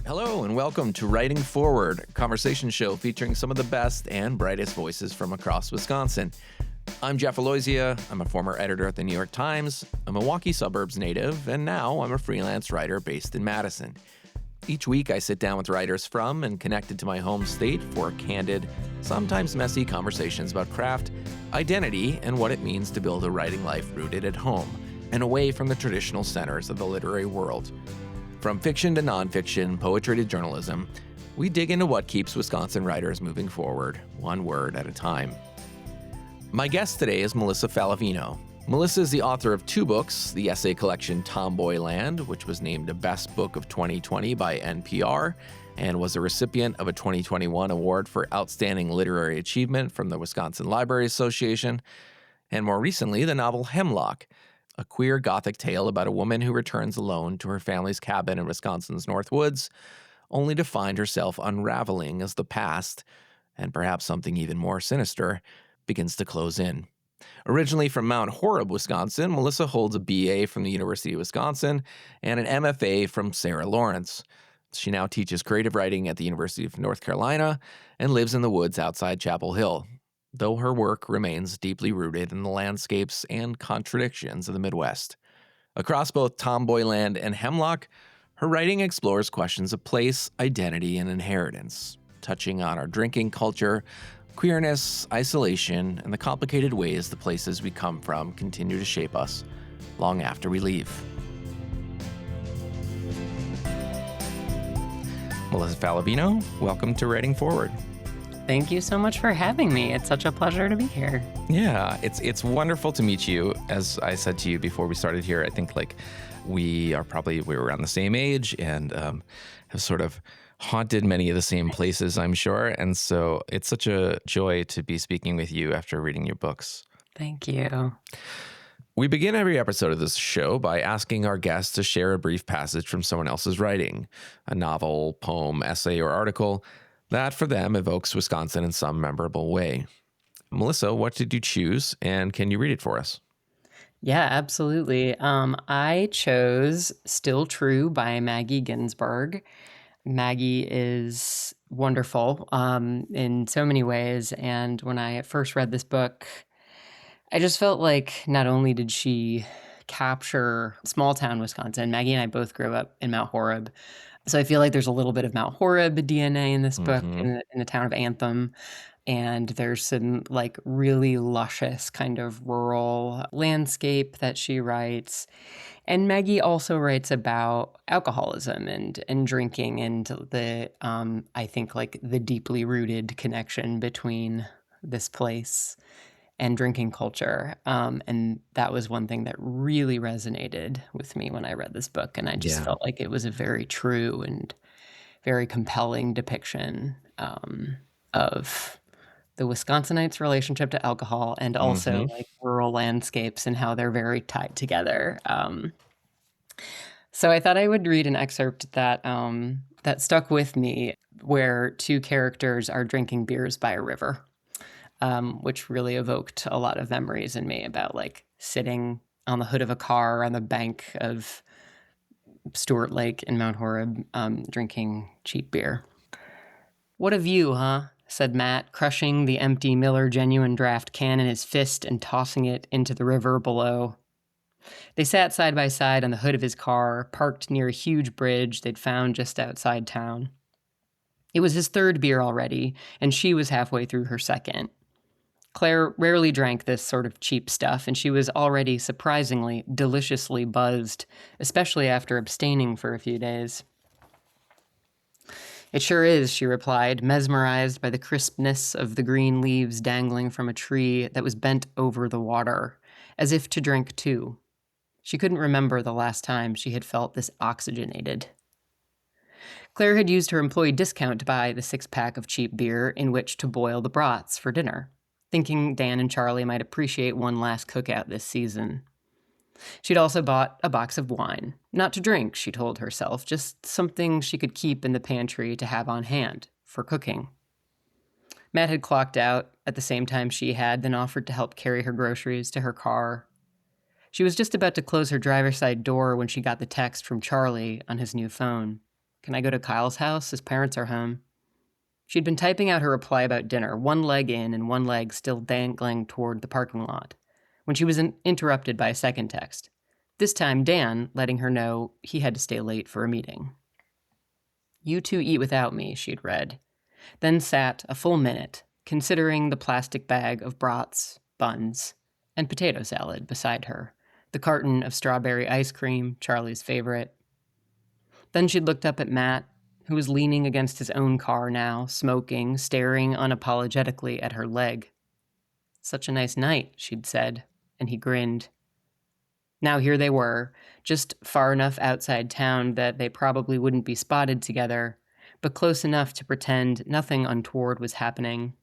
Hello and welcome to Writing Forward, a conversation show featuring some of the best and brightest voices from across Wisconsin. I'm Jeff Aloysia. I'm a former editor at the New York Times, a Milwaukee suburbs native, and now I'm a freelance writer based in Madison. Each week I sit down with writers from and connected to my home state for candid, sometimes messy conversations about craft, identity, and what it means to build a writing life rooted at home and away from the traditional centers of the literary world. From fiction to nonfiction, poetry to journalism, we dig into what keeps Wisconsin writers moving forward, one word at a time. My guest today is Melissa Faliveno. Melissa is the author of two books, the essay collection Tomboyland, which was named a Best Book of 2020 by NPR and was a recipient of a 2021 award for Outstanding Literary Achievement from the Wisconsin Library Association, and more recently, the novel Hemlock, a queer Gothic tale about a woman who returns alone to her family's cabin in Wisconsin's North Woods, only to find herself unraveling as the past, and perhaps something even more sinister, begins to close in. Originally from Mount Horeb, Wisconsin, Melissa holds a BA from the University of Wisconsin and an MFA from Sarah Lawrence. She now teaches creative writing at the University of North Carolina and lives in the woods outside Chapel Hill, though her work remains deeply rooted in the landscapes and contradictions of the Midwest. Across both Tomboyland and Hemlock, her writing explores questions of place, identity, and inheritance, touching on our drinking culture, queerness, isolation, and the complicated ways the places we come from continue to shape us long after we leave. Melissa Faliveno, welcome to Writing Forward. Thank you so much for having me. It's such a pleasure to be here. Yeah, it's wonderful to meet you. As I said to you before we started here, I think we were around the same age and have sort of haunted many of the same places, I'm sure. And so it's such a joy to be speaking with you after reading your books. Thank you. We begin every episode of this show by asking our guests to share a brief passage from someone else's writing, a novel, poem, essay, or article that for them evokes Wisconsin in some memorable way. Melissa, what did you choose, and can you read it for us? Yeah, absolutely. I chose Still True by Maggie Ginsberg. Maggie is wonderful in so many ways. And when I first read this book, I just felt like not only did she capture small town Wisconsin, Maggie and I both grew up in Mount Horeb. So I feel like there's a little bit of Mount Horeb DNA in this book, in the town of Anthem. And there's some like really luscious kind of rural landscape that she writes. And Maggie also writes about alcoholism and drinking and the, I think like the deeply rooted connection between this place and drinking culture. And that was one thing that really resonated with me when I read this book. And I just felt like it was a very true and very compelling depiction of the Wisconsinites' relationship to alcohol and also like rural landscapes and how they're very tied together. So I thought I would read an excerpt that that stuck with me where two characters are drinking beers by a river. Which really evoked a lot of memories in me about like sitting on the hood of a car on the bank of Stewart Lake in Mount Horeb, drinking cheap beer. "What a view, huh?" said Matt, crushing the empty Miller Genuine Draft can in his fist and tossing it into the river below. They sat side by side on the hood of his car, parked near a huge bridge they'd found just outside town. It was his third beer already, and she was halfway through her second. Claire rarely drank this sort of cheap stuff, and she was already surprisingly, deliciously buzzed, especially after abstaining for a few days. "It sure is," she replied, mesmerized by the crispness of the green leaves dangling from a tree that was bent over the water, as if to drink too. She couldn't remember the last time she had felt this oxygenated. Claire had used her employee discount to buy the 6-pack of cheap beer in which to boil the brats for dinner, thinking Dan and Charlie might appreciate one last cookout this season. She'd also bought a box of wine. Not to drink, she told herself, just something she could keep in the pantry to have on hand for cooking. Matt had clocked out at the same time she had, then offered to help carry her groceries to her car. She was just about to close her driver's side door when she got the text from Charlie on his new phone. Can I go to Kyle's house? His parents are home. She'd been typing out her reply about dinner, one leg in and one leg still dangling toward the parking lot, when she was interrupted by a second text. This time, Dan letting her know he had to stay late for a meeting. You two eat without me, she'd read, then sat a full minute, considering the plastic bag of brats, buns, and potato salad beside her, the carton of strawberry ice cream, Charlie's favorite. Then she'd looked up at Matt, who was leaning against his own car now, smoking, staring unapologetically at her leg. Such a nice night, she'd said, and he grinned. Now here they were, just far enough outside town that they probably wouldn't be spotted together, but close enough to pretend nothing untoward was happening.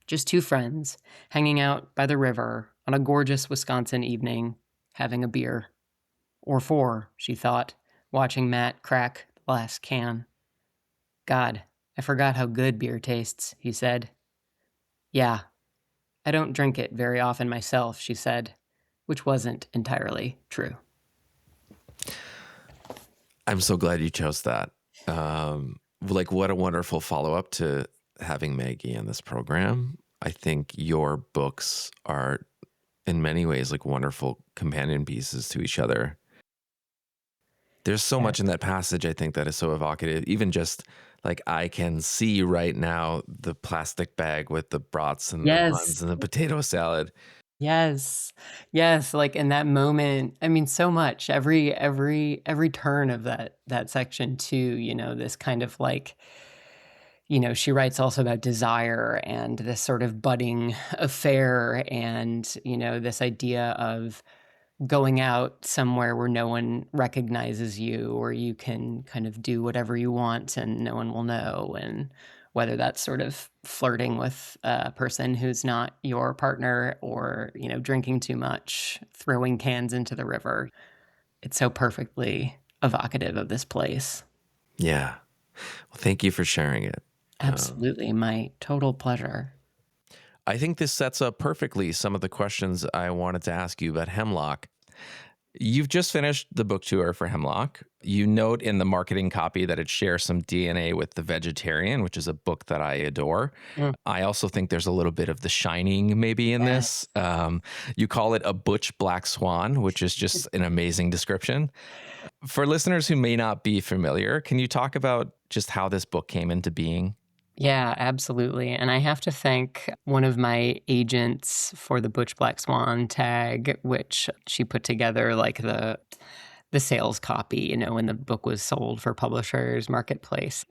Just two friends, hanging out by the river on a gorgeous Wisconsin evening, having a beer. Or four, she thought, watching Matt crack the last can. God, I forgot how good beer tastes, he said. Yeah, I don't drink it very often myself, she said, which wasn't entirely true. I'm so glad you chose that. What a wonderful follow-up to having Maggie in this program. I think your books are in many ways like wonderful companion pieces to each other. There's so much in that passage, I think, that is so evocative. Even just like I can see right now the plastic bag with the brats and the buns and the potato salad. Yes. Like in that moment, I mean, so much. Every turn of that section too, this kind of like, she writes also about desire and this sort of budding affair and, this idea of going out somewhere where no one recognizes you, or you can kind of do whatever you want and no one will know. And whether that's sort of flirting with a person who's not your partner or, drinking too much, throwing cans into the river. It's so perfectly evocative of this place. Yeah. Well, thank you for sharing it. Absolutely. My total pleasure. I think this sets up perfectly some of the questions I wanted to ask you about Hemlock. You've just finished the book tour for Hemlock. You note in the marketing copy that it shares some DNA with The Vegetarian, which is a book that I adore. I also think there's a little bit of The Shining maybe in this. You call it a butch black swan, which is just an amazing description. For listeners who may not be familiar, can you talk about just how this book came into being? Yeah, absolutely. And I have to thank one of my agents for the Butch Black Swan tag, which she put together like the sales copy, when the book was sold for Publishers Marketplace.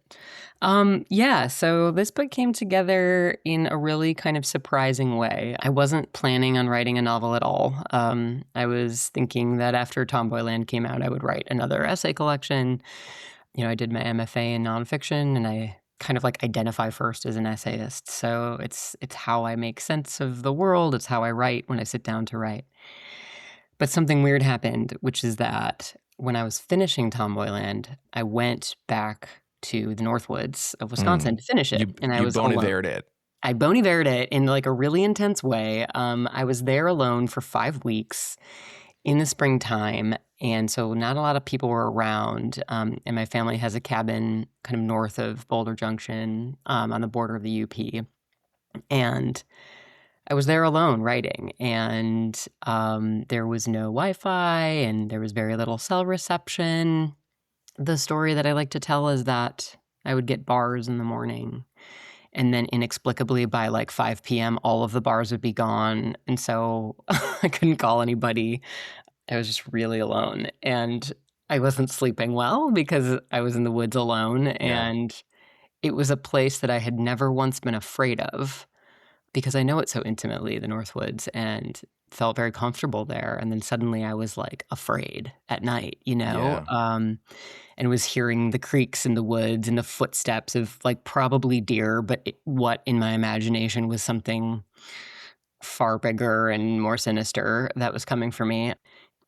So this book came together in a really kind of surprising way. I wasn't planning on writing a novel at all. I was thinking that after Tomboyland came out, I would write another essay collection. I did my MFA in nonfiction, and I kind of like identify first as an essayist. So it's how I make sense of the world. It's how I write when I sit down to write. But something weird happened, which is that when I was finishing Tomboyland, I went back to the Northwoods of Wisconsin to finish it. And I was Bon Ivered it. I Bon Ivered it in like a really intense way. I was there alone for 5 weeks in the springtime. And so not a lot of people were around. And my family has a cabin kind of north of Boulder Junction on the border of the UP. And I was there alone writing. And there was no Wi-Fi and there was very little cell reception. The story that I like to tell is that I would get bars in the morning. And then inexplicably by like 5 p.m., all of the bars would be gone. And so I couldn't call anybody. I was just really alone. And I wasn't sleeping well because I was in the woods alone. And it was a place that I had never once been afraid of because I know it so intimately, the Northwoods, and felt very comfortable there. And then suddenly I was like afraid at night, and was hearing the creaks in the woods and the footsteps of like probably deer, but what in my imagination was something far bigger and more sinister that was coming for me.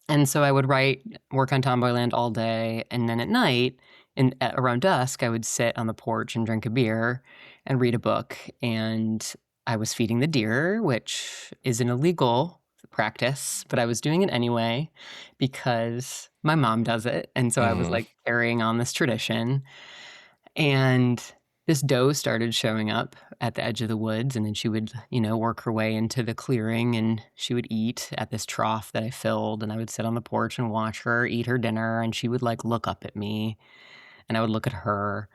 And so I would work on Tomboyland all day, and then at night, around dusk, I would sit on the porch and drink a beer and read a book. And I was feeding the deer, which is an illegal practice, but I was doing it anyway because my mom does it. And so I was Hmm. like carrying on this tradition. And this doe started showing up at the edge of the woods, and then she would, work her way into the clearing and she would eat at this trough that I filled. And I would sit on the porch and watch her eat her dinner. And she would like look up at me and I would look at her.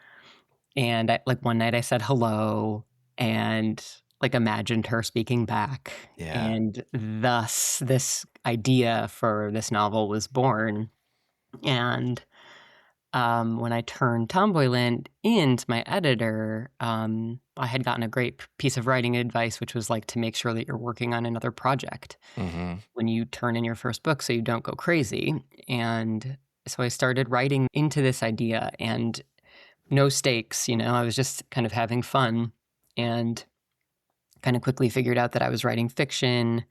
And like one night I said hello and like imagined her speaking back. Yeah. And thus this idea for this novel was born. And when I turned Tomboyland in to my editor, I had gotten a great piece of writing advice, which was like to make sure that you're working on another project Hmm. when you turn in your first book so you don't go crazy. And so I started writing into this idea and no stakes, I was just kind of having fun and kind of quickly figured out that I was writing fiction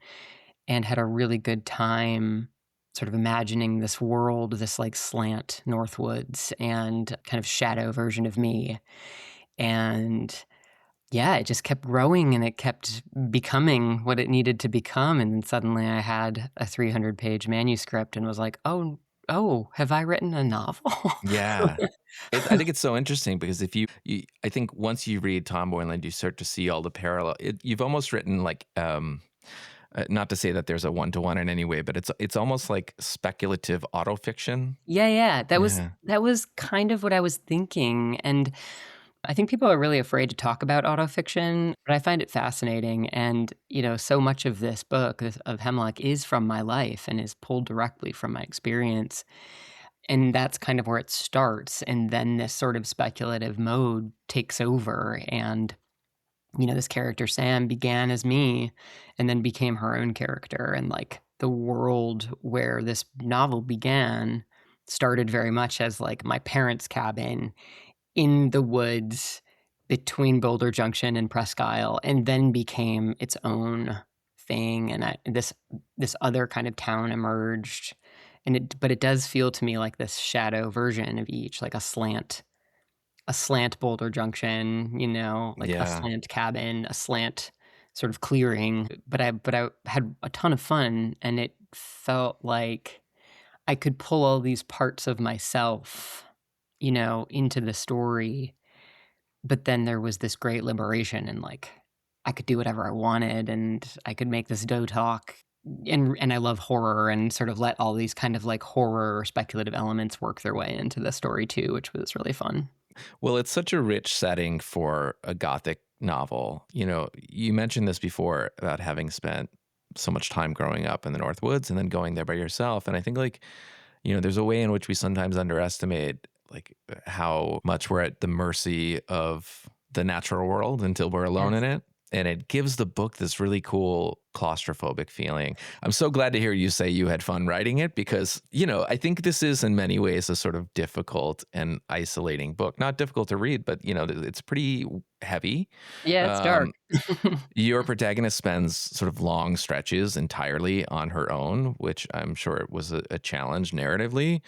and had a really good time sort of imagining this world, this like slant Northwoods and kind of shadow version of me. And yeah, it just kept growing and it kept becoming what it needed to become. And then suddenly I had a 300-page manuscript and was like, oh, have I written a novel? Yeah. I think it's so interesting because if I think once you read Tom Boylan, you start to see all the parallel. You've almost written like, not to say that there's a one-to-one in any way, but it's almost like speculative autofiction. Yeah. Yeah. That was kind of what I was thinking. And I think people are really afraid to talk about autofiction, but I find it fascinating. And, so much of this book of Hemlock is from my life and is pulled directly from my experience. And that's kind of where it starts. And then this sort of speculative mode takes over. And, this character, Sam, began as me and then became her own character. And like the world where this novel began started very much as like my parents' cabin in the woods between Boulder Junction and Presque Isle, and then became its own thing. And this other kind of town emerged, but it does feel to me like this shadow version of each, like a slant Boulder Junction, like a Yeah. slant cabin, a slant sort of clearing. But I had a ton of fun, and it felt like I could pull all these parts of myself, into the story. But then there was this great liberation and like I could do whatever I wanted and I could make this dough talk. And I love horror and sort of let all these kind of like horror or speculative elements work their way into the story too, which was really fun. Well, it's such a rich setting for a Gothic novel. You mentioned this before about having spent so much time growing up in the North Woods and then going there by yourself. And I think like, there's a way in which we sometimes underestimate like how much we're at the mercy of the natural world until we're alone in Yes. it. And it gives the book this really cool claustrophobic feeling. I'm so glad to hear you say you had fun writing it because, I think this is in many ways a sort of difficult and isolating book. Not difficult to read, but, it's pretty heavy. Yeah, it's dark. Um, your protagonist spends sort of long stretches entirely on her own, which I'm sure it was a challenge narratively.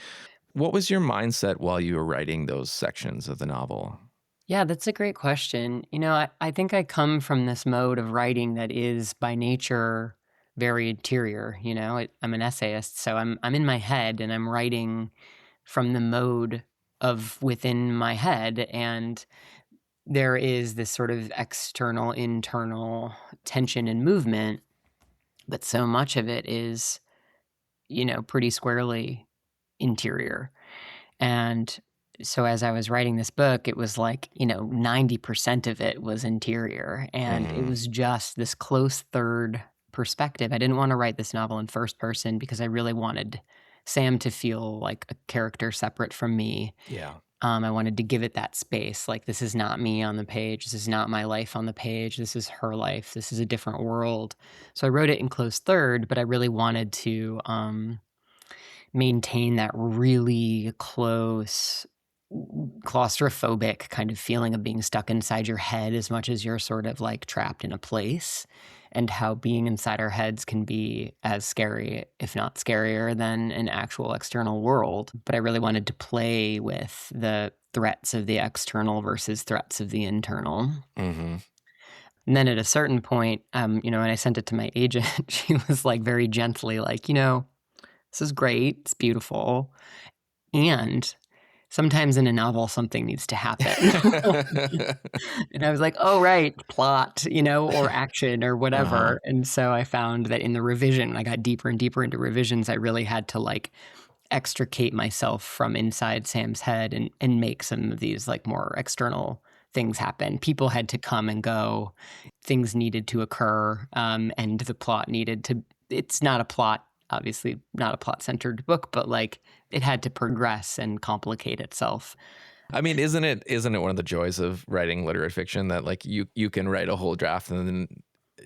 What was your mindset while you were writing those sections of the novel? Yeah, that's a great question. I think I come from this mode of writing that is by nature very interior. I'm an essayist, so I'm in my head and I'm writing from the mode of within my head. And there is this sort of external, internal tension and movement, but so much of it is, pretty squarely interior. And so as I was writing this book, it was like, 90% of it was interior. And it Hmm. was just this close third perspective. I didn't want to write this novel in first person because I really wanted Sam to feel like a character separate from me. Yeah. I wanted to give it that space. Like, this is not me on the page. This is not my life on the page. This is her life. This is a different world. So I wrote it in close third, but I really wanted to maintain that really close, claustrophobic kind of feeling of being stuck inside your head as much as you're sort of like trapped in a place, and how being inside our heads can be as scary, if not scarier, than an actual external world. But I really wanted to play with the threats of the external versus threats of the internal. Hmm. And then at a certain point, when I sent it to my agent, she was like very gently like, this is great. It's beautiful. And sometimes in a novel, something needs to happen. And I was like, oh, right, plot, or action or Uh-huh. whatever. And so I found that in the revision, when I got deeper and deeper into revisions, I really had to like extricate myself from inside Sam's head and make some of these like more external things happen. People had to come and go. Things needed to occur, and the plot needed to. It's not a plot, obviously, not a plot-centered book, but like it had to progress and complicate itself. I mean, isn't it one of the joys of writing literary fiction that like you can write a whole draft and then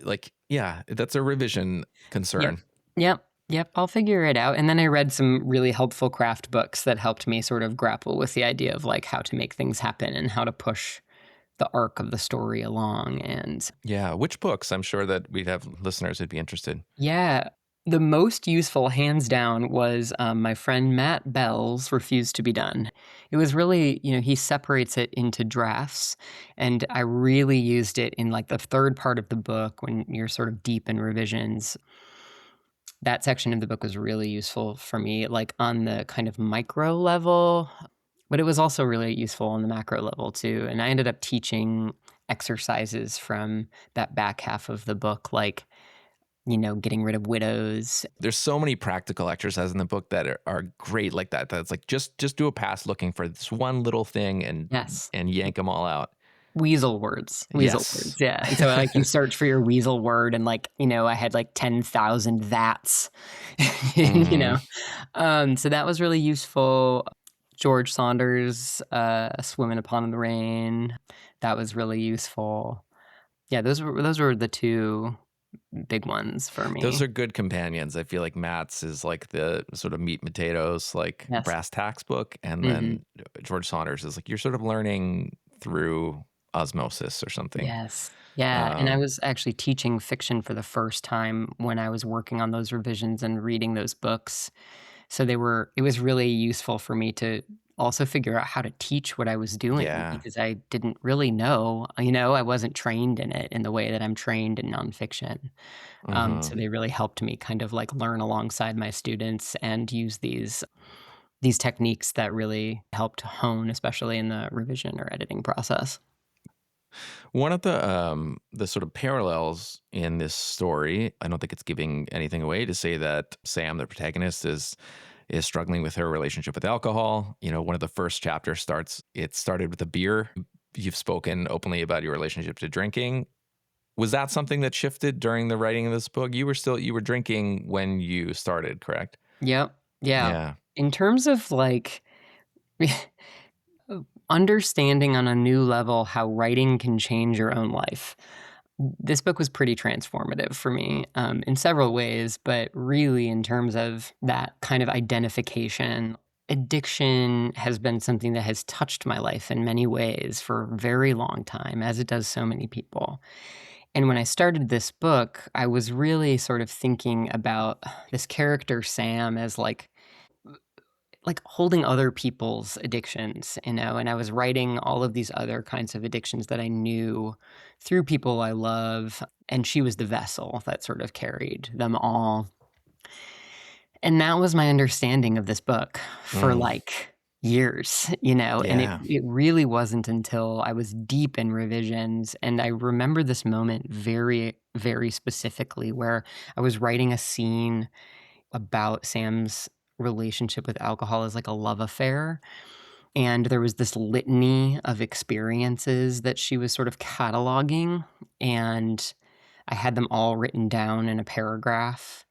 like, yeah, that's a revision Yep. concern. Yep. Yep. I'll figure it out. And then I read some really helpful craft books that helped me sort of grapple with the idea of like how to make things happen and how to push the arc of the story along. And Yeah, which books? I'm sure that we'd have listeners who'd be interested. yeah, the most useful, hands down, was my friend Matt Bell's Refused to Be Done. It was really, he separates it into drafts. And I really used it in like the third part of the book when you're sort of deep in revisions. That section of the book was really useful for me, like on the kind of micro level, but it was also really useful on the macro level too. And I ended up teaching exercises from that back half of the book, like, getting rid of widows. There's so many practical exercises in the book that are great like that. That's like just do a pass looking for this one little thing Yes. and yank them all out. Weasel words. Weasel words. Yes. Yeah. And so like you search for your weasel word and like, I had like 10,000 that's, you Mhm. know. So that was really useful. George Saunders, Swimming Upon the Rain. That was really useful. Yeah, those were the two big ones for Those me. are good companions. I feel like Matt's is like the sort of meat and potatoes, like Yes. brass tacks book. And Hmm. then George Saunders is like you're sort of learning through osmosis or something. Yes. Yeah, and I Um, was actually teaching fiction for the first time when I was working on those revisions and reading those books. So it was really useful for me to also figure out how to teach what I was doing yeah. because I didn't really know, I wasn't trained in it in the way that I'm trained in nonfiction. So Hmm. they really helped me kind of like learn alongside my students and use these techniques that really helped hone, especially in the revision or editing process. One of the sort of parallels in this story, I don't think it's giving anything away to say that Sam, the protagonist, is struggling with her relationship with alcohol. One of the first chapters it started with a beer. You've spoken openly about your relationship to drinking. Was that something that shifted during the writing of this book? You were drinking when you started, correct? Yep. Yeah. Yeah. In terms of like understanding on a new level how writing can change your own life. This book was pretty transformative for me in several ways, but really in terms of that kind of identification. Addiction has been something that has touched my life in many ways for a very long time, as it does so many people. And when I started this book, I was really sort of thinking about this character, Sam, as like holding other people's addictions, and I was writing all of these other kinds of addictions that I knew through people I love, and she was the vessel that sort of carried them all. And that was my understanding of this book for Mm, like years, and it yeah. it really wasn't until I was deep in revisions, and I remember this moment very, very specifically where I was writing a scene about Sam's relationship with alcohol as like a love affair. And there was this litany of experiences that she was sort of cataloging. And I had them all written down in a paragraph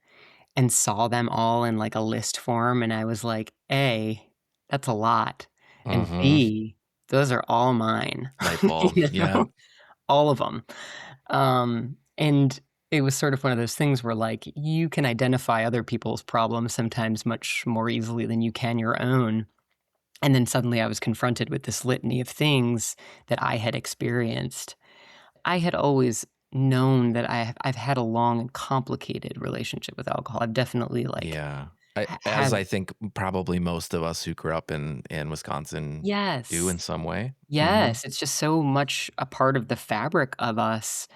and saw them all in like a list form. And I was like, A, that's a lot. And Hmm. B, those are all mine, Light bulb. Yeah. all of them. And it was sort of one of those things where, like, you can identify other people's problems sometimes much more easily than you can your own. And then suddenly I was confronted with this litany of things that I had experienced. I had always known that I've had a long and complicated relationship with alcohol. I've definitely, like, Yeah. As Have I think probably most of us who grew up in Wisconsin do Yes. in some way. Mhm. Yes, it's just so much a part of the fabric of us.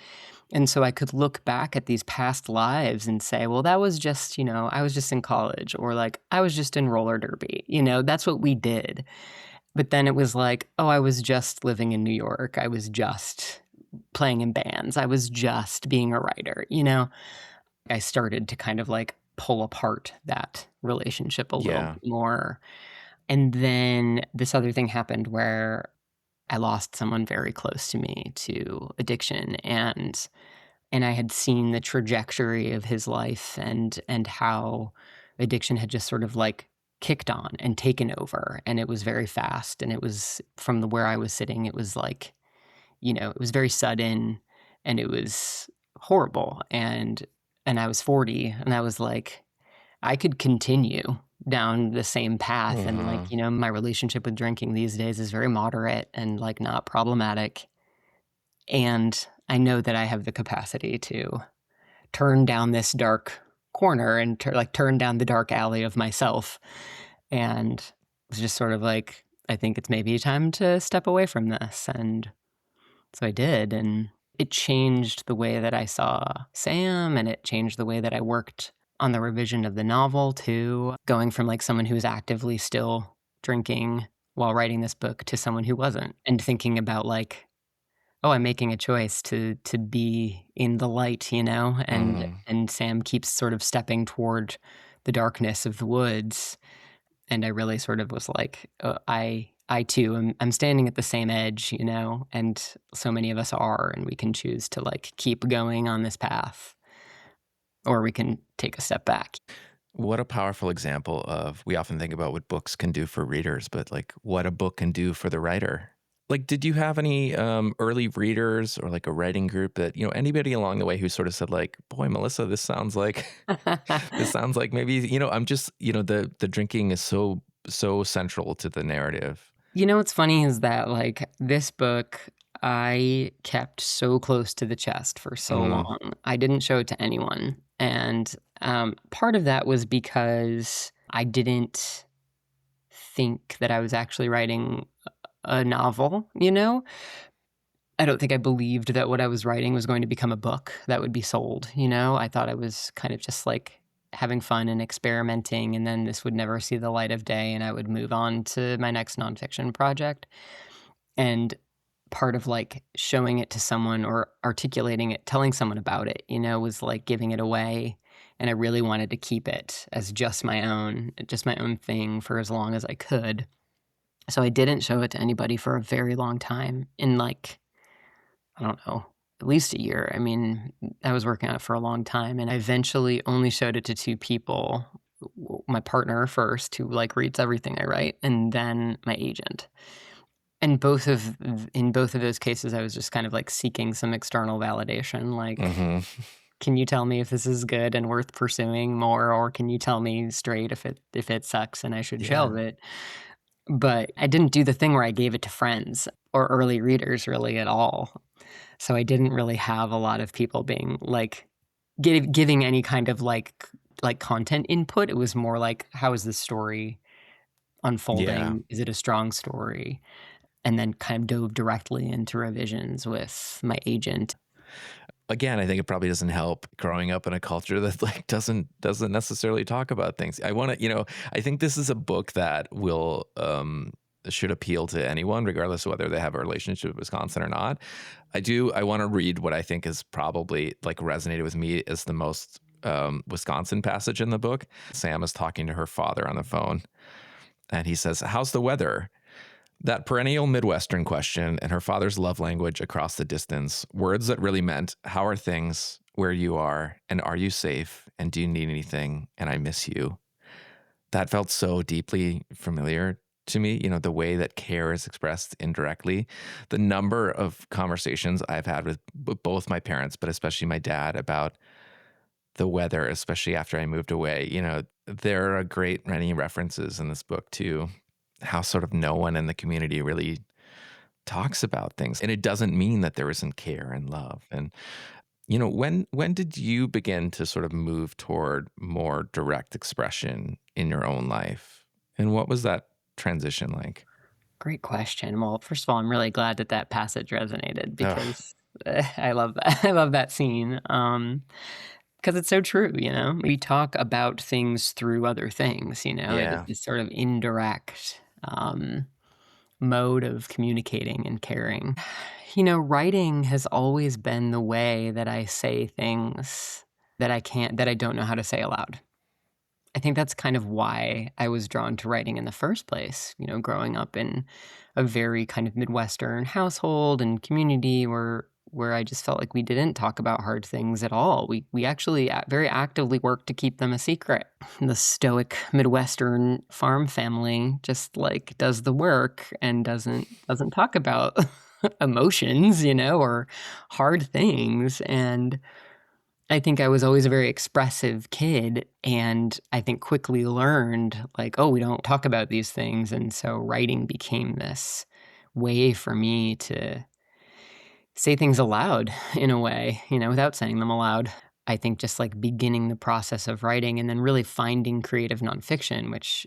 And so I could look back at these past lives and say, well, that was just, I was just in college, or like I was just in roller derby. That's what we did. But then it was like, oh, I was just living in New York. I was just playing in bands. I was just being a writer. I started to kind of like pull apart that relationship a little Yeah. bit more. And then this other thing happened where I lost someone very close to me to addiction, and I had seen the trajectory of his life and how addiction had just sort of like kicked on and taken over, and it was very fast, and it was from the where I was sitting, it was like, it was very sudden, and it was horrible, and I was 40, and I was like, I could continue down the same path, and like, Mhm. my relationship with drinking these days is very moderate and like not problematic, and I know that I have the capacity to turn down this dark corner and turn down the dark alley of myself. And it's just sort of like, I think it's maybe time to step away from this. And so I did. And it changed the way that I saw Sam, and it changed the way that I worked on the revision of the novel too. Going from like someone who was actively still drinking while writing this book to someone who wasn't, and thinking about like, oh, I'm making a choice to be in the light, Mhm. and Sam keeps sort of stepping toward the darkness of the woods, and I really sort of was like, I too I'm standing at the same edge, and so many of us are, and we can choose to like keep going on this path, or we can take a step back. What a powerful example of we often think about what books can do for readers, but like what a book can do for the writer. Like, did you have any early readers or like a writing group that, anybody along the way who sort of said like, boy, Melissa, this sounds like this sounds like maybe, I'm just, the drinking is so central to the narrative. What's funny is that, like, this book, I kept so close to the chest for so Mm, long. I didn't show it to anyone, and, part of that was because I didn't think that I was actually writing a novel, you know? I don't think I believed that what I was writing was going to become a book that would be sold, you know? I thought I was kind of just, like, having fun and experimenting, and then this would never see the light of day, and I would move on to my next nonfiction project. And part of, like, showing it to someone or articulating it, telling someone about it, was like giving it away, and I really wanted to keep it as just my own thing for as long as I could. So I didn't show it to anybody for a very long time, in, like, I don't know, at least a year. I mean, I was working on it for a long time, and I eventually only showed it to 2 people. My partner first, who, like, reads everything I write, and then my agent. And in both of those cases, I was just kind of, like, seeking some external validation, like, mhm. "Can you tell me if this is good and worth pursuing more, or can you tell me straight if it sucks and I should Yeah. shelve it?" But I didn't do the thing where I gave it to friends or early readers really at all. So I didn't really have a lot of people being, like, giving any kind of, like, content input. It was more like, "How is this story Yeah. unfolding? Is it a strong story?" And then kind of dove directly into revisions with my agent. Again, I think it probably doesn't help growing up in a culture that like doesn't necessarily talk about things. I want to, I think this is a book that will should appeal to anyone, regardless of whether they have a relationship with Wisconsin or not. I want to read what I think is probably like resonated with me as the most Wisconsin passage in the book. Sam is talking to her father on the phone, and he says, "How's the weather?" That perennial Midwestern question and her father's love language across the distance, words that really meant, how are things where you are? And are you safe? And do you need anything? And I miss you. That felt so deeply familiar to me. The way that care is expressed indirectly. The number of conversations I've had with both my parents, but especially my dad, about the weather, especially after I moved away. There are great many references in this book to how sort of no one in the community really talks about things. And it doesn't mean that there isn't care and love. And When did you begin to sort of move toward more direct expression in your own life? And what was that transition like? Great question. Well, first of all, I'm really glad that that passage resonated Ugh, because I love that. I love that scene. Because it's so true, We talk about things through other things, It is yeah. this sort of indirect mode of communicating and caring. Writing has always been the way that I say things that I don't know how to say aloud. I think that's kind of why I was drawn to writing in the first place, growing up in a very kind of Midwestern household and community where I just felt like we didn't talk about hard things at all. We actually very actively worked to keep them a secret. The stoic Midwestern farm family just like does the work and doesn't talk about emotions, or hard things. And I think I was always a very expressive kid, and I think quickly learned, like, "Oh, we don't talk about these things," and so writing became this way for me to say things aloud in a way, without saying them aloud. I think just, like, beginning the process of writing and then really finding creative nonfiction, which,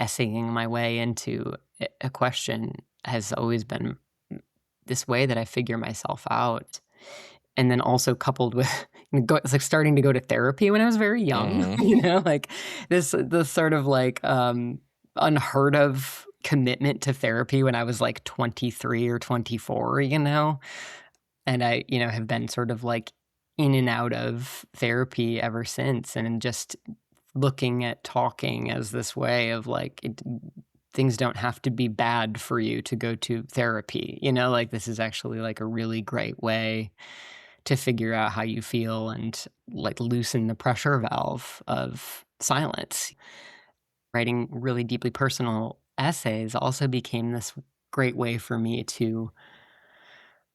essaying my way into a question has always been this way that I figure myself out. And then also coupled with it's like starting to go to therapy when I was very young, Hmm. like this sort of like, unheard of commitment to therapy when I was like 23 or 24, And I, have been sort of like in and out of therapy ever since, and just looking at talking as this way of like things don't have to be bad for you to go to therapy, like this is actually like a really great way to figure out how you feel and like loosen the pressure valve of silence. Writing really deeply personal essays also became this great way for me to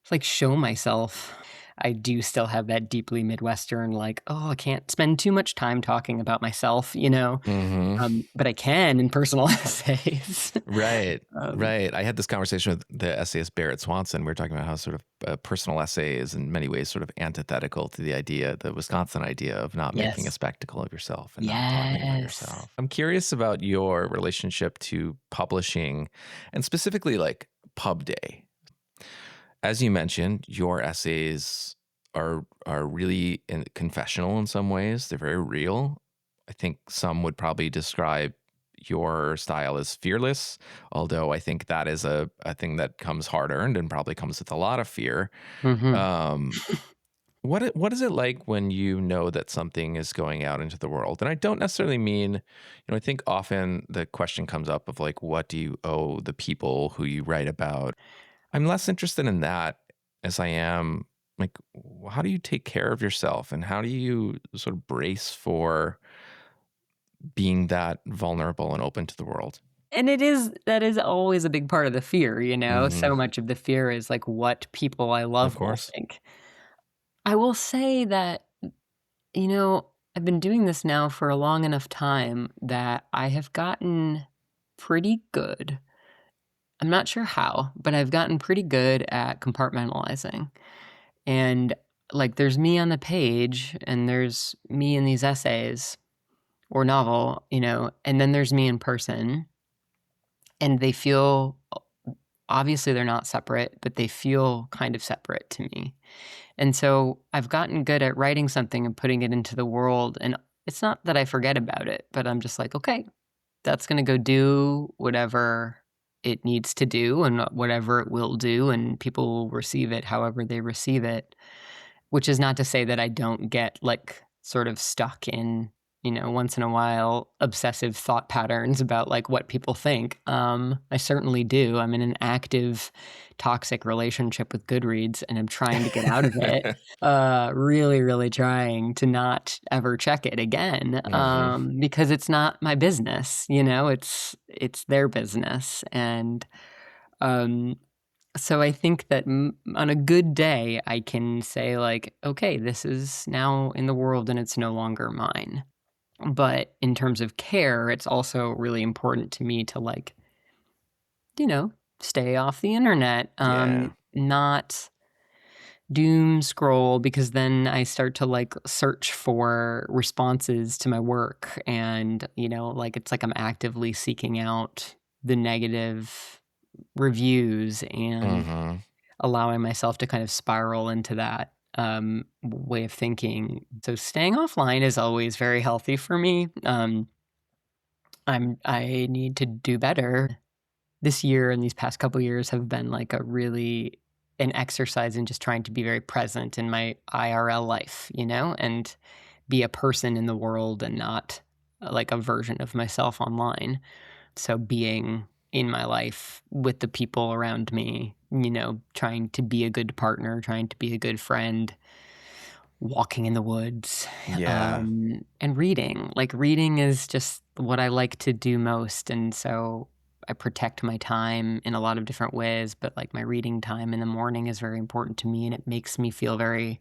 like show myself. I do still have that deeply Midwestern, like, oh, I can't spend too much time talking about myself, Hmm. but I can in personal essays. Right. um, Right. I had this conversation with the essayist Barrett Swanson. We were talking about how sort of personal essay is in many ways sort of antithetical to the Wisconsin idea of not making a yes. spectacle of yourself and not talking about Yes. yourself. I'm curious about your relationship to publishing and specifically like Pub Day. As you mentioned, your essays are really confessional in some ways. They're very real. I think some would probably describe your style as fearless, although I think that is a thing that comes hard earned and probably comes with a lot of fear. Hmm. Um, what is it like when you know that something is going out into the world? And I don't necessarily mean, I think often the question comes up of like, what do you owe the people who you write about? I'm less interested in that as I am like, how do you take care of yourself and how do you sort of brace for being that vulnerable and open to the world? And that is always a big part of the fear, Hmm. So much of the fear is like what people I Of love will course. think. I will say that, you know, I've been doing this now for a long enough time that I have gotten pretty good. I'm not sure how, but I've gotten pretty good at compartmentalizing. And like there's me on the page and there's me in these essays or novel, and then there's me in person. And they feel obviously they're not separate, but they feel kind of separate to me. And so I've gotten good at writing something and putting it into the world. And it's not that I forget about it, but I'm just like, okay, that's going to go do whatever it needs to do and whatever it will do. And people will receive it however they receive it, which is not to say that I don't get like sort of stuck in, once in a while obsessive thought patterns about like what people think. I certainly do. I'm in an active toxic relationship with Goodreads and I'm trying to get out of it. Really, really trying to not ever check it again. Hmm. Because it's not my business, it's their business. And um so I think that on a good day, I can say like, okay, this is now in the world and it's no longer mine. But in terms of care, it's also really important to me to like, you know, stay off the internet, Yeah. not doom scroll, because then I start to like search for responses to my work, and like it's like I'm actively seeking out the negative reviews and Mm-hmm. allowing myself to kind of spiral into that way of thinking. So staying offline is always very healthy for me. I need to do better. This year and these past couple years have been like an exercise in just trying to be very present in my IRL life, and be a person in the world and not like a version of myself online. So being in my life with the people around me, trying to be a good partner, trying to be a good friend, walking in the woods, Yeah. and reading. Like reading is just what I like to do most, and so I protect my time in a lot of different ways, but like my reading time in the morning is very important to me, and it makes me feel very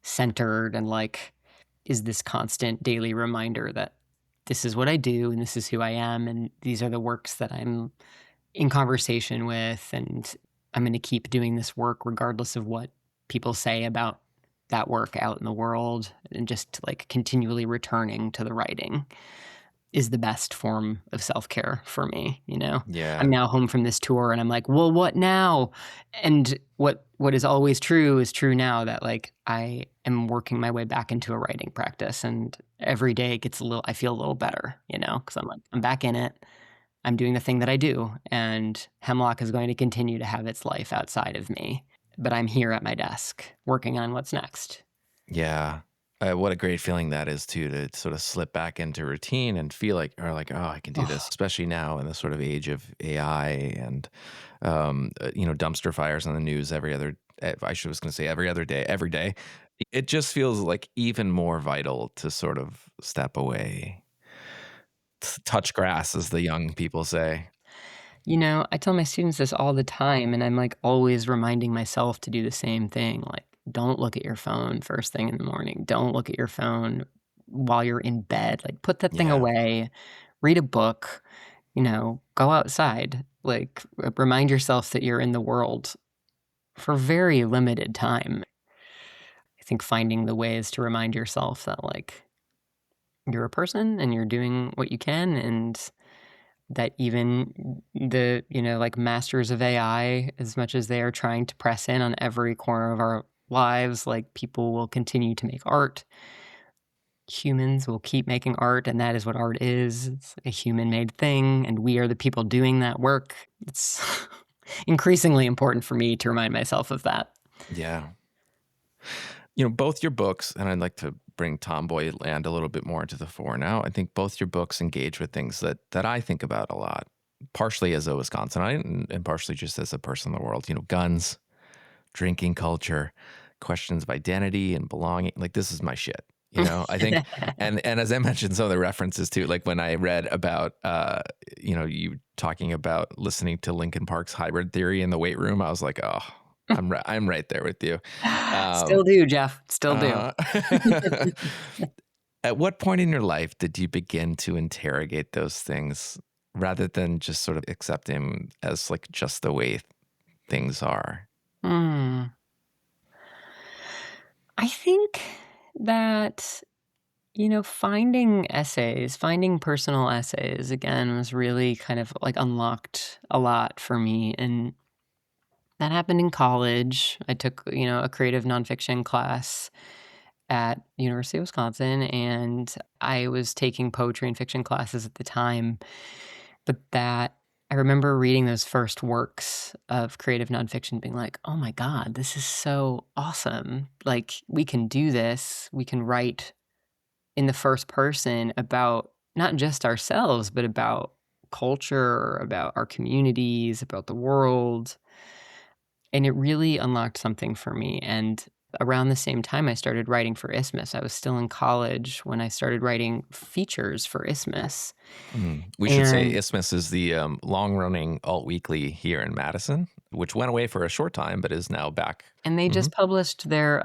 centered and like is this constant daily reminder that this is what I do and this is who I am and these are the works that I'm in conversation with, and I'm going to keep doing this work regardless of what people say about that work out in the world, and just like continually returning to the writing is the best form of self-care for me. I'm Yeah. now home from this tour and I'm like, well, what now? And what is always true is true now, that like I am working my way back into a writing practice, and every day it gets I feel a little better, because I'm like, I'm back in it. I'm doing the thing that I do, and Hemlock is going to continue to have its life outside of me. But I'm here at my desk working on what's next. Yeah. What a great feeling that is too, to sort of slip back into routine and feel like, or like, oh, I can do this, Oh, especially now in the sort of age of AI and, dumpster fires on the news every other, was going to say every other day, every day. It just feels like even more vital to sort of step away, touch grass, as the young people say. I tell my students this all the time, and I'm like always reminding myself to do the same thing. Like, don't look at your phone first thing in the morning. Don't look at your phone while you're in bed. Like, put that thing Yeah. away, read a book, go outside. Like, remind yourself that you're in the world for very limited time. I think finding the ways to remind yourself that, like, you're a person and you're doing what you can, and that even the, like masters of AI, as much as they are trying to press in on every corner of our lives, like people will continue to make art. Humans will keep making art, and that is what art is. It's a human made thing, and we are the people doing that work. It's increasingly important for me to remind myself of that. Yeah. Both your books, and I'd like to bring Tomboy Land a little bit more into the fore now. I think both your books engage with things that I think about a lot, partially as a Wisconsinite and partially just as a person in the world. Guns, drinking culture, questions of identity and belonging. Like, this is my shit. I think, and as I mentioned, some of the references to, like when I read about, you talking about listening to Linkin Park's Hybrid Theory in the weight room, I was like, oh, I'm right there with you. Still do, Jeff. Still do. Uh, at what point in your life did you begin to interrogate those things rather than just sort of accept them as like just the way things are? Hmm. I think that, finding personal essays again was really kind of like unlocked a lot for me. And that happened in college. I took, a creative nonfiction class at University of Wisconsin, and I was taking poetry and fiction classes at the time. But I remember reading those first works of creative nonfiction being like, oh my God, this is so awesome. Like, we can do this. We can write in the first person about not just ourselves, but about culture, about our communities, about the world. And it really unlocked something for me. And around the same time I started writing for Isthmus, I was still in college when I started writing features for Isthmus. We should say And Isthmus is the long-running alt weekly here in Madison, which went away for a short time, but is now back. and they Hmm. just published their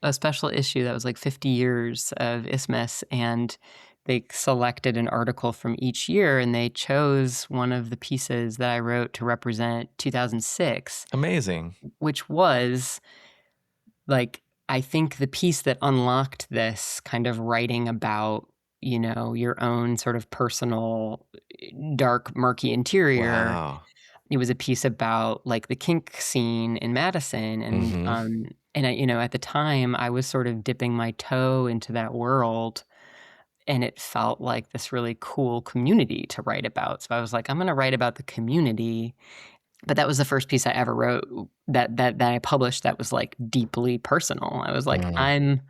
a special issue that was like 50 years of Isthmus, and they selected an article from each year, and they chose one of the pieces that I wrote to represent 2006, Amazing. which was like, I think the piece that unlocked this kind of writing about, your own sort of personal, dark, murky interior, Wow. it was a piece about, like, the kink scene in Madison, Mm-hmm. and at the time, I was sort of dipping my toe into that world, and it felt like this really cool community to write about. So I was like, "I'm gonna write about the community." But that was the first piece I ever wrote that I published that was, like, deeply personal. I was like, Mm. "I'm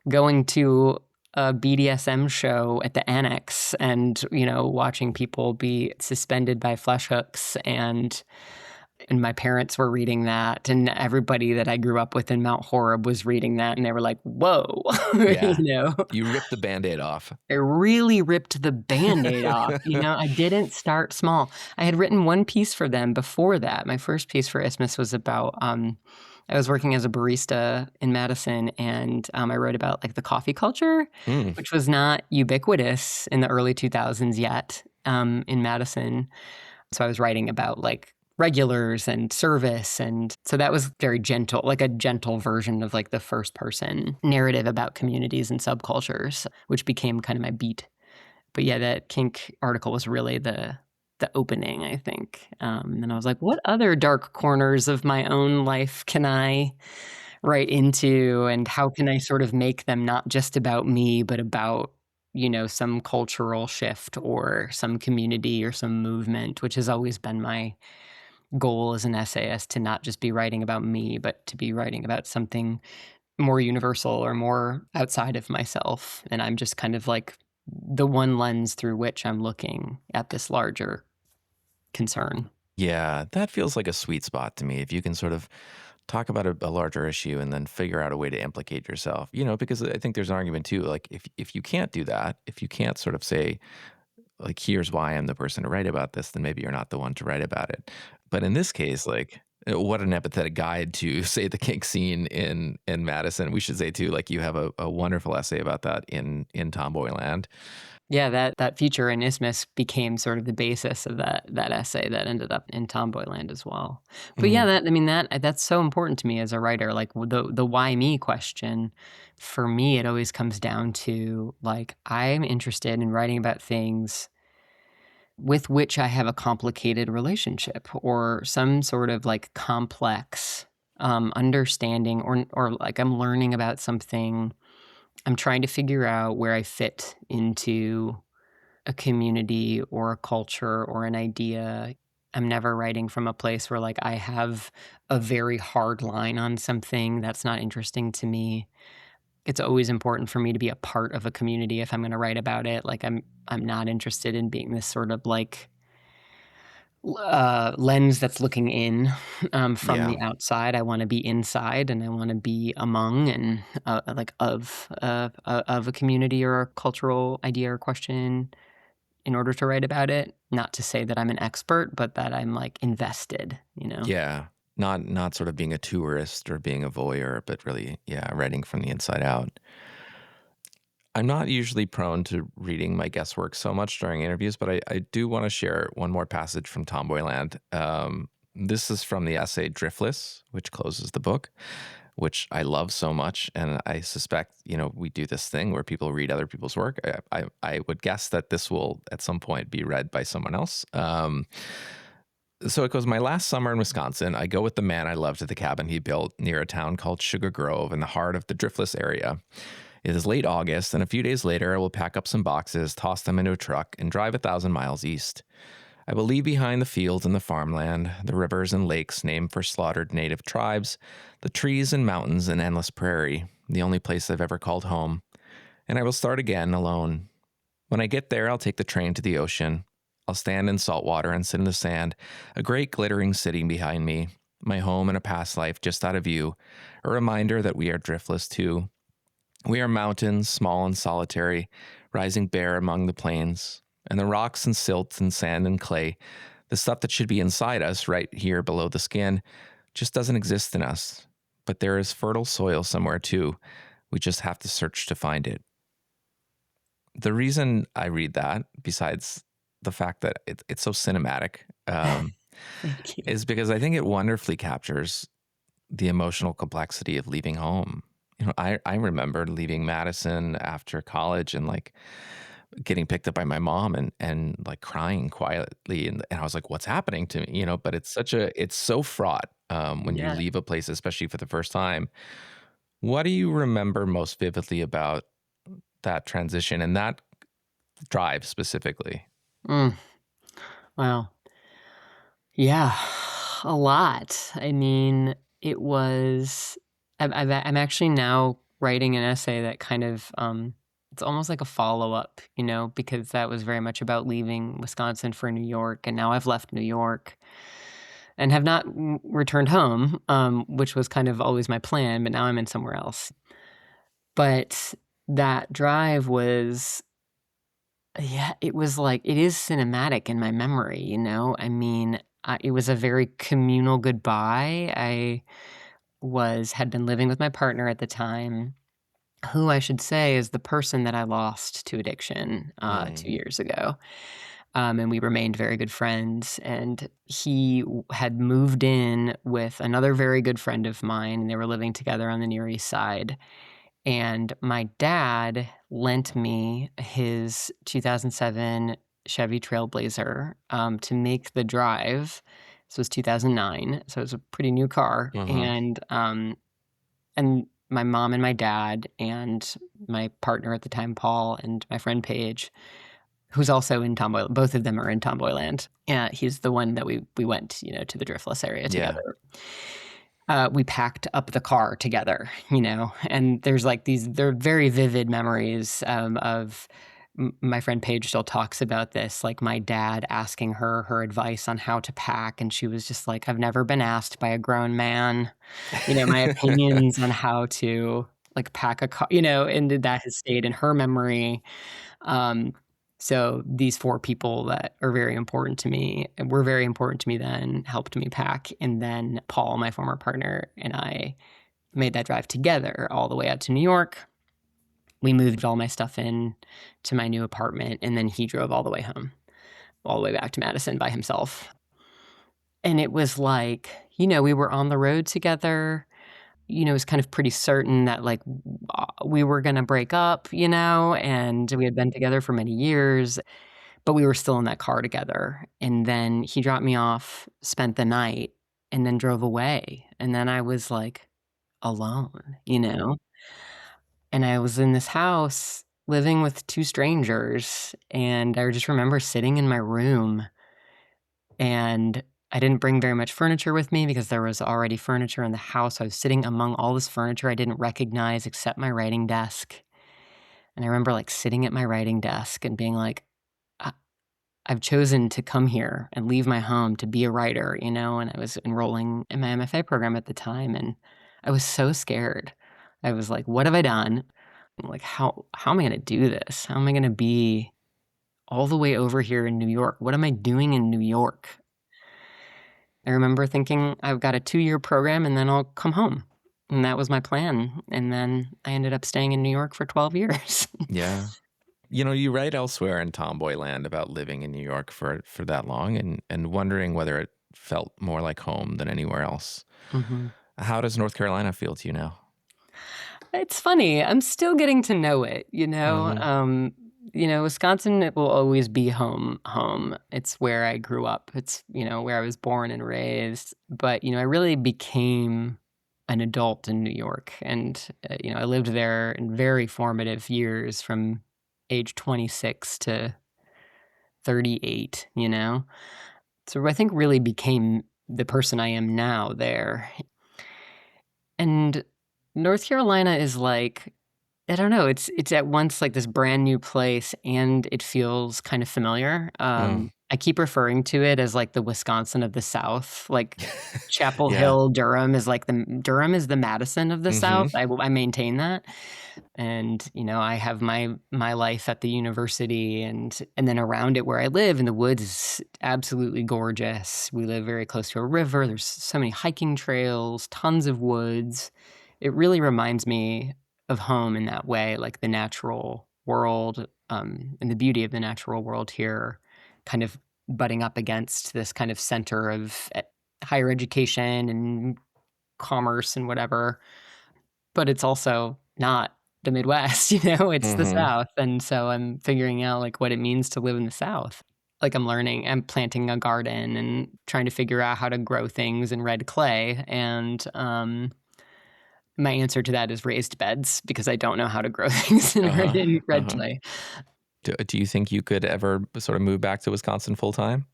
going to a BDSM show at the Annex and, watching people be suspended by flesh hooks, and my parents were reading that, and everybody that I grew up with in Mount Horeb was reading that, and they were like, 'Whoa.'" You Yeah. know? You ripped the Band-Aid off. I really ripped the Band-Aid off, I didn't start small. I had written one piece for them before that. My first piece for Isthmus was about, I was working as a barista in Madison, and, I wrote about, like, the coffee culture, Mm. which was not ubiquitous in the early 2000s yet, in Madison. So I was writing about, like, regulars and service, and so that was very gentle, like a gentle version of, like, the first person narrative about communities and subcultures, which became kind of my beat. But yeah, that kink article was really the opening, I think. And I was like, what other dark corners of my own life can I write into, and how can I sort of make them not just about me, but about, some cultural shift or some community or some movement, which has always been my goal as an essayist, to not just be writing about me, but to be writing about something more universal or more outside of myself. And I'm just kind of like the one lens through which I'm looking at this larger concern. Yeah, that feels like a sweet spot to me. If you can sort of talk about a larger issue and then figure out a way to implicate yourself, because I think there's an argument too. Like if you can't do that, if you can't sort of say, like, here's why I'm the person to write about this, then maybe you're not the one to write about it. But in this case, like, what an empathetic guide to say the kink scene in Madison. We should say too, like, you have a wonderful essay about that in Tomboyland. Yeah, that feature in Isthmus became sort of the basis of that essay that ended up in Tomboyland as well. But yeah, Mm, that's so important to me as a writer. Like, the why me question, for me, it always comes down to, like, I'm interested in writing about things with which I have a complicated relationship or some sort of, like, complex understanding, or like I'm learning about something. I'm trying to figure out where I fit into a community or a culture or an idea. I'm never writing from a place where, like, I have a very hard line on something that's not interesting to me. It's always important for me to be a part of a community if I'm gonna write about it. Like, I'm not interested in being this sort of, like, lens that's looking in, from yeah. the outside. I wanna be inside, and I wanna be among, and, like, of a community or a cultural idea or question in order to write about it. Not to say that I'm an expert, but that I'm, like, invested, you know? Yeah. Not sort of being a tourist or being a voyeur, but really, yeah, writing from the inside out. I'm not usually prone to reading my guest work so much during interviews, but I do want to share one more passage from Tomboyland. This is from the essay Driftless, which closes the book, which I love so much. And I suspect, we do this thing where people read other people's work. I would guess that this will at some point be read by someone else. So it goes, my last summer in Wisconsin, I go with the man I loved to the cabin he built near a town called Sugar Grove in the heart of the Driftless area. It is late August, and a few days later, I will pack up some boxes, toss them into a truck, and drive 1,000 miles east. I will leave behind the fields and the farmland, the rivers and lakes named for slaughtered native tribes, the trees and mountains and endless prairie, the only place I've ever called home, and I will start again alone. When I get there, I'll take the train to the ocean. I'll stand in salt water and sit in the sand, a great glittering city behind me, my home in a past life just out of view, a reminder that we are driftless too. We are mountains, small and solitary, rising bare among the plains, and the rocks and silt and sand and clay, the stuff that should be inside us right here below the skin, just doesn't exist in us. But there is fertile soil somewhere too. We just have to search to find it. The reason I read that, besides the fact that it's so cinematic, Thank you. is because I think it wonderfully captures the emotional complexity of leaving home. I remember leaving Madison after college and like getting picked up by my mom and like crying quietly and I was like, what's happening to me? But it's so fraught when you Yeah. leave a place, especially for the first time. What do you remember most vividly about that transition and that drive specifically? Mm, wow. Yeah, a lot. I mean, it was. I'm actually now writing an essay that kind of it's almost like a follow up, because that was very much about leaving Wisconsin for New York, and now I've left New York and have not returned home, which was kind of always my plan, but now I'm in somewhere else. But that drive was, yeah, it was like it is cinematic in my memory, I mean, it was a very communal goodbye. I had been living with my partner at the time, who I should say is the person that I lost to addiction, Mm, 2 years ago, and we remained very good friends, and he had moved in with another very good friend of mine, and they were living together on the Near East Side. And my dad lent me his 2007 Chevy Trailblazer, to make the drive. This was 2009, so it was a pretty new car, mhm. and my mom and my dad and my partner at the time, Paul, and my friend Paige, who's also in Tomboy, both of them are in Tomboyland. Yeah, he's the one that we went, to the Driftless area Yeah. together. We packed up the car together, and there's like they're very vivid memories, of my friend Paige still talks about this, like my dad asking her advice on how to pack. And she was just like, I've never been asked by a grown man, my opinions on how to like pack a car, and that has stayed in her memory. Um, so these 4 people that are very important to me and were very important to me then helped me pack. And then Paul, my former partner, and I made that drive together all the way out to New York. We moved all my stuff in to my new apartment, and then he drove all the way home, all the way back to Madison by himself. And it was like, we were on the road together. It was kind of pretty certain that, like, we were gonna break up, and we had been together for many years, but we were still in that car together. And then he dropped me off, spent the night, and then drove away. And then I was, like, alone, And I was in this house living with 2 strangers, and I just remember sitting in my room, and I didn't bring very much furniture with me because there was already furniture in the house. I was sitting among all this furniture I didn't recognize except my writing desk. And I remember, like, sitting at my writing desk and being like, "I I've chosen to come here and leave my home to be a writer," and I was enrolling in my MFA program at the time, and I was so scared. I was like, "What have I done? Like, how am I gonna do this? How am I gonna be all the way over here in New York? What am I doing in New York?" I remember thinking, "I've got a 2-year program, and then I'll come home." And that was my plan, and then I ended up staying in New York for 12 years. Yeah. You write elsewhere in Tomboyland about living in New York for that long and wondering whether it felt more like home than anywhere else. Mhm. How does North Carolina feel to you now? It's funny, I'm still getting to know it, Mhm. Wisconsin, it will always be home. It's where I grew up. It's, where I was born and raised, but, I really became an adult in New York, and, I lived there in very formative years from age 26 to 38, So I think really became the person I am now there. And North Carolina is like, I don't know, it's at once like this brand new place and it feels kind of familiar. Mm. I keep referring to it as like the Wisconsin of the South. Like Chapel Yeah. Hill, Durham is like Durham is the Madison of the South. Mhm. I maintain that. And, I have my life at the university, and then around it where I live in the woods is absolutely gorgeous. We live very close to a river. There's so many hiking trails, tons of woods. It really reminds me of home in that way, like the natural world, and the beauty of the natural world here kind of butting up against this kind of center of higher education and commerce and whatever, but it's also not the Midwest, it's the Mm-hmm. South. And so I'm figuring out like what it means to live in the South. Like I'm planting a garden and trying to figure out how to grow things in red clay. And my answer to that is raised beds because I don't know how to grow things Uh-huh. in red Uh-huh. clay. Do you think you could ever sort of move back to Wisconsin full time?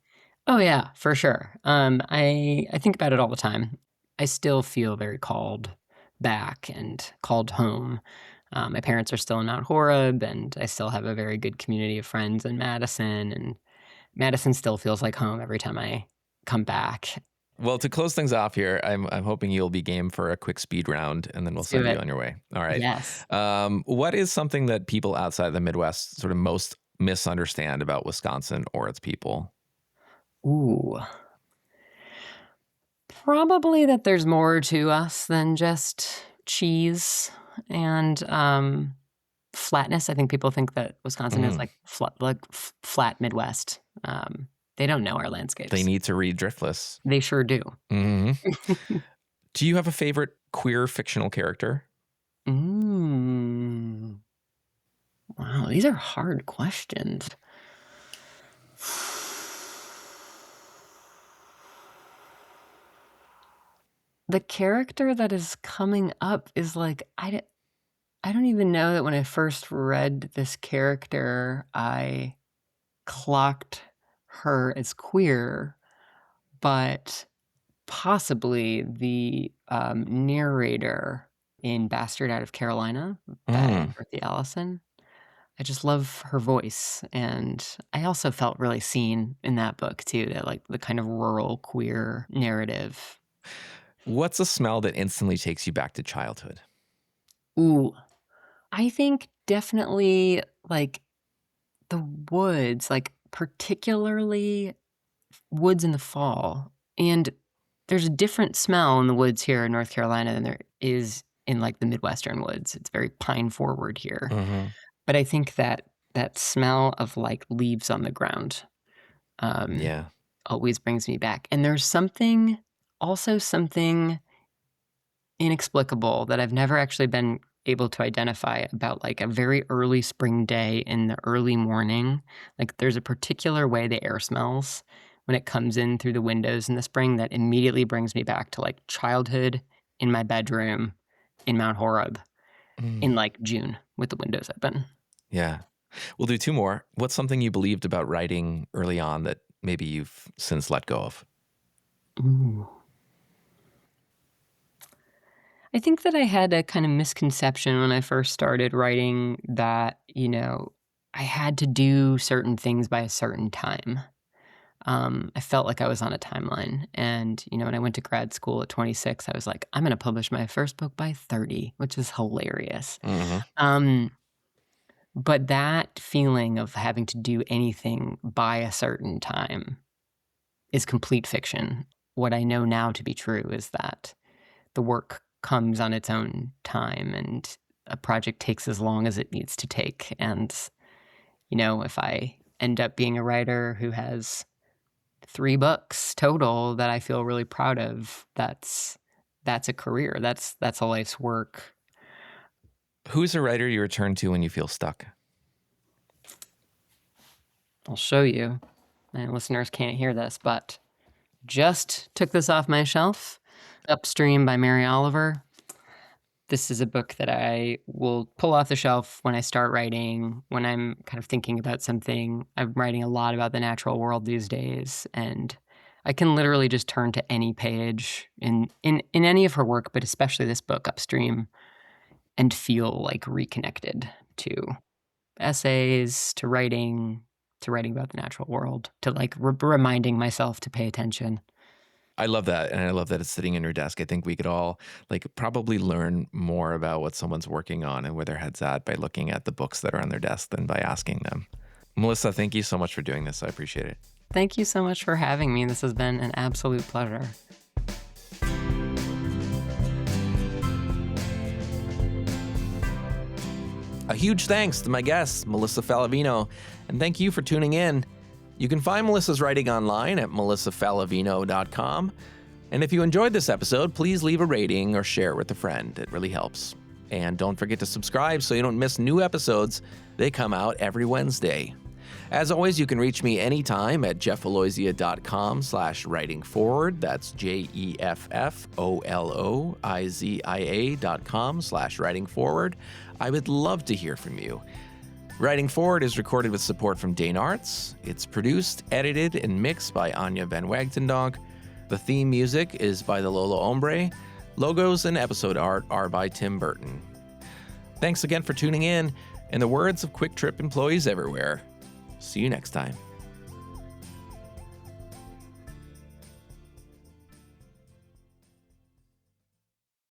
Oh yeah, for sure. I think about it all the time. I still feel very called back and called home. My parents are still in Mount Horeb, and I still have a very good community of friends in Madison. And Madison still feels like home every time I come back. Well, to close things off here, I'm hoping you'll be game for a quick speed round, and then we'll Let's do send you it. on your way. All right. Yes. What is something that people outside the Midwest sort of most misunderstand about Wisconsin or its people? Ooh. Probably that there's more to us than just cheese and flatness. I think people think that Wisconsin is Mm. like flat Midwest. They don't know our They landscapes. need to read Driftless. They sure do. Hmm. Do you have a favorite queer fictional character? Mm. Wow, these are hard questions. The character that is coming up is like I don't even know that when I first read this character, I clocked her as queer, but possibly the narrator in Bastard Out of Carolina by Mm. Dorothy Allison. I just love her voice, and I also felt really seen in that book too, that like the kind of rural queer narrative. What's a smell that instantly takes you back to childhood? Ooh, I think definitely like the woods, like particularly woods in the fall. And there's a different smell in the woods here in North Carolina than there is in like the Midwestern woods. It's very pine forward here. Hmm. But I think that that smell of like leaves on the ground um, Yeah. always brings me back. And there's something, also something inexplicable that I've never actually been able to identify about like a very early spring day in the early morning. Like there's a particular way the air smells when it comes in through the windows in the spring that immediately brings me back to like childhood in my bedroom in Mount Horeb Mm. in like June with the windows open. Yeah. We'll do two more. What's something you believed about writing early on that maybe you've since let go of? Ooh. I think that I had a kind of misconception when I first started writing that, I had to do certain things by a certain time. I felt like I was on a timeline. And, when I went to grad school at 26, I was like, I'm going to publish my first book by 30, which is hilarious. Hmm. Um, but that feeling of having to do anything by a certain time is complete fiction. What I know now to be true is that the work comes on its own time and a project takes as long as it needs to take. And, if I end up being a writer who has 3 books total that I feel really proud of, that's a career. That's a life's work. Who's a writer you return to when you feel stuck? I'll show you. And listeners can't hear this, but just took this off my shelf. Upstream by Mary Oliver. This is a book that I will pull off the shelf when I start writing, when I'm kind of thinking about something. I'm writing a lot about the natural world these days, and I can literally just turn to any page in any of her work, but especially this book, Upstream, and feel like reconnected to essays, to writing about the natural world, to like reminding myself to pay attention. I love that. And I love that it's sitting in your desk. I think we could all probably learn more about what someone's working on and where their head's at by looking at the books that are on their desk than by asking them. Melissa, thank you so much for doing this. I appreciate it. Thank you so much for having me. This has been an absolute pleasure. A huge thanks to my guest, Melissa Faliveno, and thank you for tuning in. You can find Melissa's writing online at melissafaliveno.com. And if you enjoyed this episode, please leave a rating or share it with a friend. It really helps. And don't forget to subscribe so you don't miss new episodes. They come out every Wednesday. As always, you can reach me anytime at jeffaloizia.com/writingforward. That's jeffoloizia.com/writingforward. I would love to hear from you. Writing Forward is recorded with support from Dane Arts. It's produced, edited, and mixed by Anya Van Wagtendonk. The theme music is by the Lolo Hombre. Logos and episode art are by Tim Burton. Thanks again for tuning in. In the words of Quick Trip employees everywhere, see you next time.